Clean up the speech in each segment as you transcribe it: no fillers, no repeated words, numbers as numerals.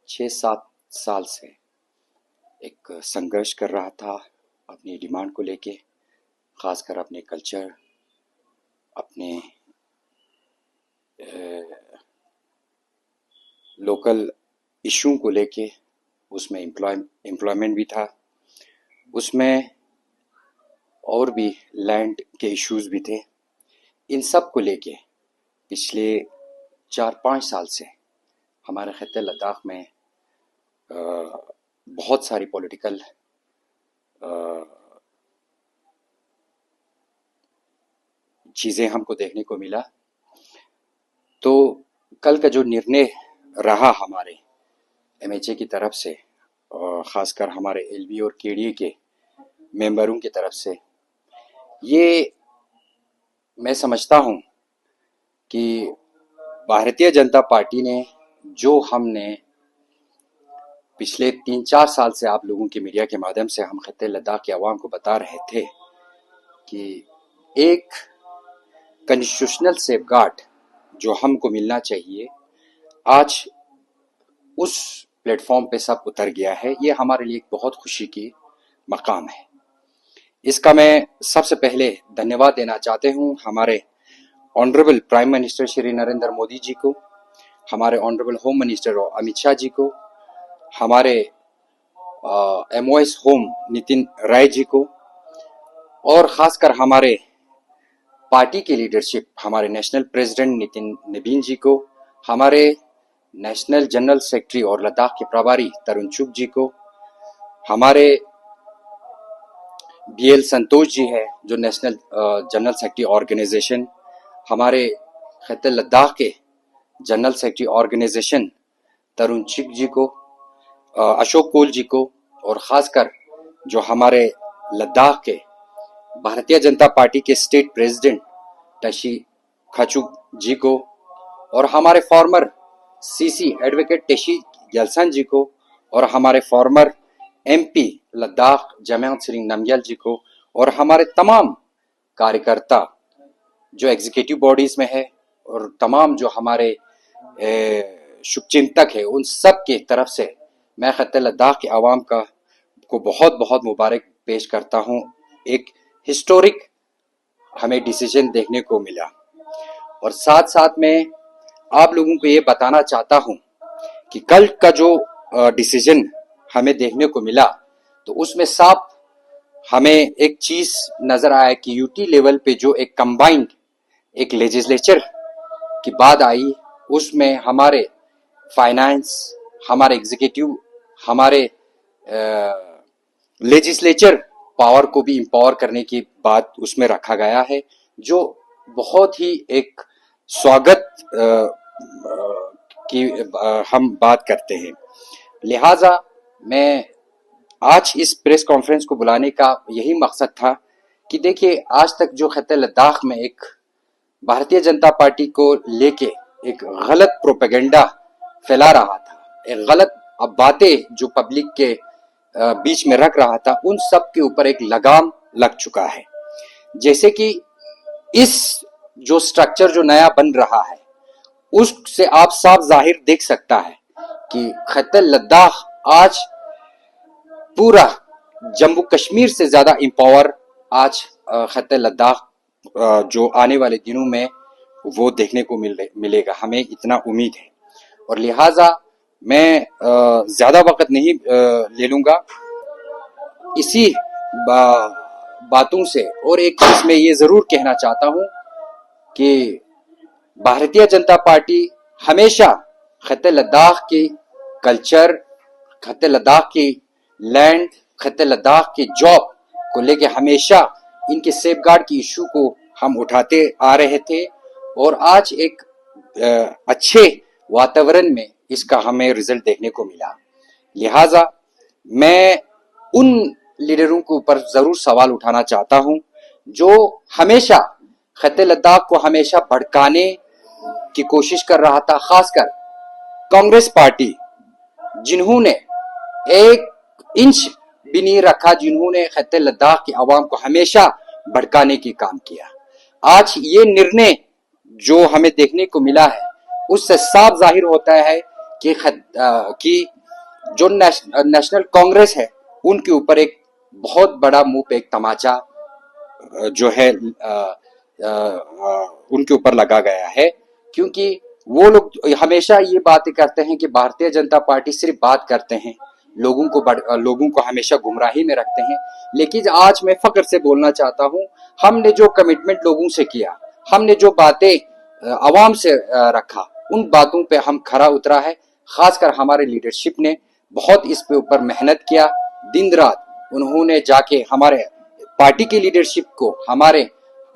6-7 साल से एक संघर्ष कर रहा था अपनी डिमांड को लेके, ख़ासकर अपने कल्चर, अपने लोकल इशू को लेके। उसमें एम्प्लॉयमेंट भी था, उसमें और भी लैंड के इश्यूज भी थे। इन सब को लेके पिछले 4-5 साल से हमारे खित्ते लद्दाख में बहुत सारी पॉलिटिकल चीज़ें हमको देखने को मिला। तो कल का जो निर्णय रहा हमारे एमएचए की तरफ से, ख़ासकर हमारे एलबी और केडीए के मेंबरों की तरफ से, ये मैं समझता हूँ कि भारतीय जनता पार्टी ने जो हमने पिछले 3-4 साल से आप लोगों के मीडिया के माध्यम से हम खित्ते लद्दाख के अवाम को बता रहे थे कि एक कॉन्स्टिट्यूशनल सेफगार्ड जो हमको मिलना चाहिए, आज उस प्लेटफॉर्म पे सब उतर गया है। ये हमारे लिए एक बहुत खुशी की मकाम है। इसका मैं सबसे पहले धन्यवाद देना चाहते हूँ हमारे honourable prime minister Shri Narendra Modi ji को, हमारे honourable home minister Amit Shah ji को, हमारे एमओएस होम नितिन राय जी को, और ख़ासकर हमारे पार्टी की लीडरशिप, हमारे नेशनल प्रेसिडेंट नितिन नबीन जी को, हमारे नेशनल जनरल सेक्रेटरी और लद्दाख के प्रभारी तरुण चुग जी को, हमारे बीएल संतोष जी है जो नेशनल जनरल सेक्रेटरी ऑर्गेनाइजेशन, हमारे खित्ते लद्दाख के जनरल सेक्रेटरी ऑर्गेनाइजेशन तरुण चुग जी को, अशोक कोल जी को, और ख़ासकर जो हमारे लद्दाख के भारतीय जनता पार्टी के स्टेट प्रेसिडेंट टशी खचुक जी को, और हमारे फॉर्मर सीसी एडवोकेट टेशी गलसन जी को, और हमारे फॉर्मर एमपी लद्दाख जमात सिंह नमग्याल जी को, और हमारे तमाम कार्यकर्ता जो एग्जीक्यूटिव बॉडीज में है, और तमाम जो हमारे शुभचिंतक है, उन सब के तरफ से मैं खित्ते लद्दाख के अवाम को बहुत बहुत मुबारक पेश करता हूँ। एक हिस्टोरिक हमें डिसीजन देखने को मिला, और साथ साथ में आप लोगों को ये बताना चाहता हूँ कि कल का जो डिसीजन हमें देखने को मिला, तो उसमें साफ हमें एक चीज नजर आया कि यूटी लेवल पे जो एक कंबाइंड एक लेजिस्लेचर की बात आई, उसमें हमारे फाइनेंस, हमारे एग्जीक्यूटिव, हमारे लेजिस्लेचर पावर को भी एम्पावर करने की बात उसमें रखा गया है, जो बहुत ही एक स्वागत की हम बात करते हैं। लिहाजा मैं आज इस प्रेस कॉन्फ्रेंस को बुलाने का यही मकसद था कि देखिए, आज तक जो खित्ते लद्दाख में एक भारतीय जनता पार्टी को लेके एक गलत प्रोपेगेंडा फैला रहा था, एक गलत बातें जो पब्लिक के बीच में रख रहा था, उन सब के ऊपर एक लगाम लग चुका है। जैसे कि इस जो स्ट्रक्चर जो नया बन रहा है, उससे आप साफ जाहिर देख सकता है कि खित्ते लद्दाख आज पूरा जम्मू कश्मीर से ज्यादा एम्पावर आज खित्ते लद्दाख जो आने वाले दिनों में वो देखने को मिलेगा, हमें इतना उम्मीद है। और लिहाजा मैं ज्यादा वक्त नहीं ले लूंगा इसी बातों से, और एक चीज मैं ये जरूर कहना चाहता हूं कि भारतीय जनता पार्टी हमेशा खित्ते लद्दाख की कल्चर, खित्ते लद्दाख की लैंड, खित्ते लद्दाख की जॉब को लेके हमेशा इनके सेफगार्ड की इशू को हम उठाते आ रहे थे, और आज एक अच्छे वातावरण में इसका हमें रिजल्ट देखने को मिला। लिहाजा मैं उन लीडरों के ऊपर जरूर सवाल उठाना चाहता हूं जो हमेशा खित्ते लद्दाख को हमेशा भड़काने की कोशिश कर रहा था, खासकर कांग्रेस पार्टी, जिन्होंने एक इंच भी नहीं रखा, जिन्होंने खित्ते लद्दाख के अवाम को हमेशा भड़काने की काम किया। आज ये निर्णय जो हमें देखने को मिला है, उससे साफ जाहिर होता है कि जो नेशनल कांग्रेस है उनके ऊपर एक बहुत बड़ा मुंह पे एक तमाचा जो है उनके ऊपर लगा गया है, क्योंकि वो लोग हमेशा ये बातें करते हैं कि भारतीय जनता पार्टी सिर्फ बात करते हैं, लोगों को हमेशा गुमराही में रखते हैं। लेकिन आज मैं फख्र से बोलना चाहता हूं, हमने जो कमिटमेंट लोगों से किया, हमने जो बातें आवाम से रखा, उन बातों पे हम खरा उतरा है। खासकर हमारे लीडरशिप ने बहुत इस पे ऊपर मेहनत किया, दिन रात उन्होंने जाके हमारे पार्टी की लीडरशिप को, हमारे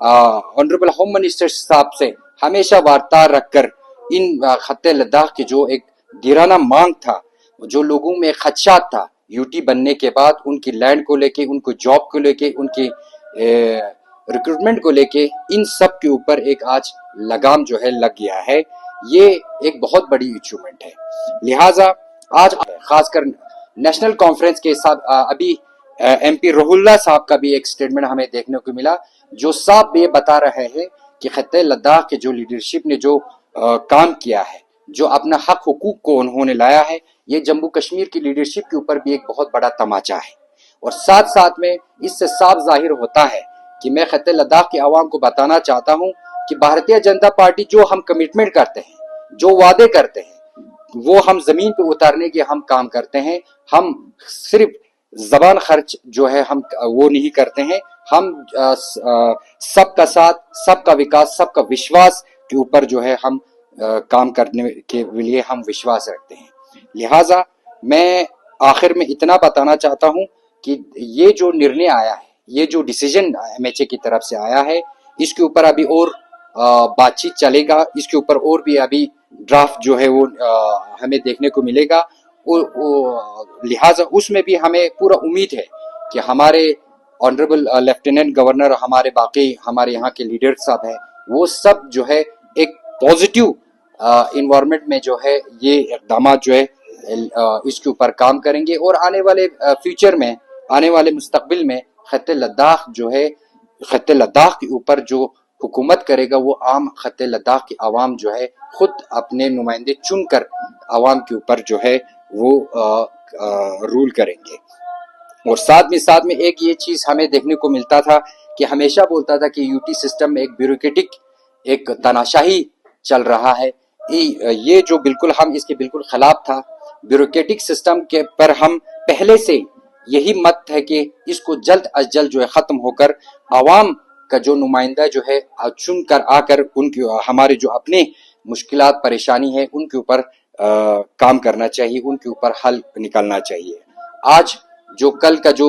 ऑनरेबल होम मिनिस्टर साहब से हमेशा वार्ता रखकर इन खत्ते लद्दाख की जो एक गिराना मांग था, जो लोगों में खदशात था यूटी बनने के बाद, उनकी लैंड को लेके, उनको जॉब को लेके, उनकी रिक्रूटमेंट को लेके, इन सब के ऊपर एक आज लगाम जो है लग गया है। ये एक बहुत बड़ी अचीवमेंट है। लिहाजा आज खासकर नेशनल कॉन्फ्रेंस के साथ अभी एमपी रोहुल्ला साहब का भी एक स्टेटमेंट हमें देखने को मिला, जो साफ ये बता रहे हैं कि खत्ते लद्दाख के जो लीडरशिप ने जो काम किया है, जो अपना हक हुकूक को उन्होंने लाया है, ये जम्मू कश्मीर की लीडरशिप के ऊपर भी एक बहुत बड़ा तमाचा है। और साथ साथ में इससे साफ जाहिर होता है कि मैं खत्ते लद्दाख के आवाम को बताना चाहता हूं कि भारतीय जनता पार्टी जो हम कमिटमेंट करते हैं, जो वादे करते हैं, वो हम जमीन पे उतारने के हम काम करते हैं। हम सिर्फ जबान खर्च जो है हम वो नहीं करते हैं, हम सबका साथ, सबका विकास, सबका विश्वास के ऊपर जो है हम काम करने के लिए हम विश्वास रखते हैं। लिहाजा मैं आखिर में इतना बताना चाहता हूं कि ये जो निर्णय आया है, ये जो डिसीजन एमएचए की तरफ से आया है, इसके ऊपर अभी और बातचीत चलेगा, इसके ऊपर और भी अभी ड्राफ्ट जो है वो हमें देखने को मिलेगा। लिहाजा उसमें भी हमें पूरा उम्मीद है कि हमारे ऑनरेबल लेफ्टिनेंट गवर्नर, हमारे बाकी हमारे यहाँ के लीडर साहब हैं, वो सब जो है एक पॉजिटिव इन्वायरमेंट में जो है ये इकदाम जो है इसके ऊपर काम करेंगे। और आने वाले फ्यूचर में, आने वाले मुस्तकबिल में खत्ते लद्दाख जो है, खत्ते लद्दाख के ऊपर जो हुकूमत करेगा, वो आम खत्ते लद्दाख की आवाम जो है खुद अपने नुमाइंदे चुनकर आवाम के ऊपर जो है वो रूल करेंगे। और साथ में एक ये चीज हमें देखने को मिलता था कि हमेशा बोलता था कि यूटी सिस्टम में एक ब्यूरोक्रेटिक एक तानाशाही चल रहा है। ये जो बिल्कुल हम इसके बिल्कुल खिलाफ था। ब्यूरोक्रेटिक सिस्टम के पर हम पहले से यही मत है कि इसको जल्द अज जल्द जो है खत्म होकर आवाम का जो नुमाइंदा जो है चुन कर आकर उनकी हमारे जो अपने मुश्किलात परेशानी है उनके ऊपर काम करना चाहिए, उनके ऊपर हल निकालना चाहिए। आज जो कल का जो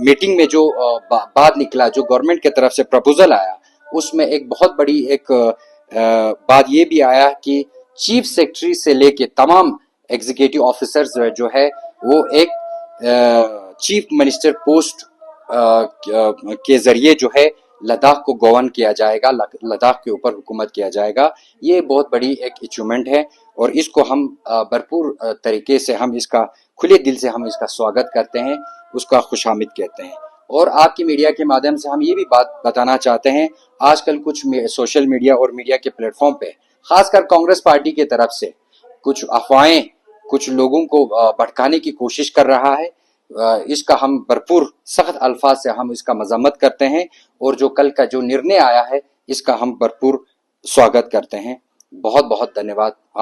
मीटिंग में जो बात निकला, जो गवर्नमेंट की तरफ से प्रपोजल आया, उसमें एक बहुत बड़ी एक बात ये भी आया कि चीफ सेक्रेटरी से लेके तमाम एग्जीक्यूटिव ऑफिसर्स जो है वो एक चीफ मिनिस्टर पोस्ट के जरिए जो है लद्दाख को गवर्न किया जाएगा, लद्दाख के ऊपर हुकूमत किया जाएगा। ये बहुत बड़ी एक अचीवमेंट है और इसको हम भरपूर तरीके से हम इसका खुले दिल से हम इसका स्वागत करते हैं, उसका खुशामिद कहते हैं। और आपकी मीडिया के माध्यम से हम ये भी बात बताना चाहते हैं, आजकल कुछ सोशल मीडिया और मीडिया के प्लेटफॉर्म पे खासकर कांग्रेस पार्टी की तरफ से कुछ अफवाहें कुछ लोगों को भटकाने की कोशिश कर रहा है। इसका हम भरपूर सख्त अल्फाज से हम इसका मजम्मत करते हैं और जो कल का जो निर्णय आया है इसका हम भरपूर स्वागत करते हैं। बहुत बहुत धन्यवाद।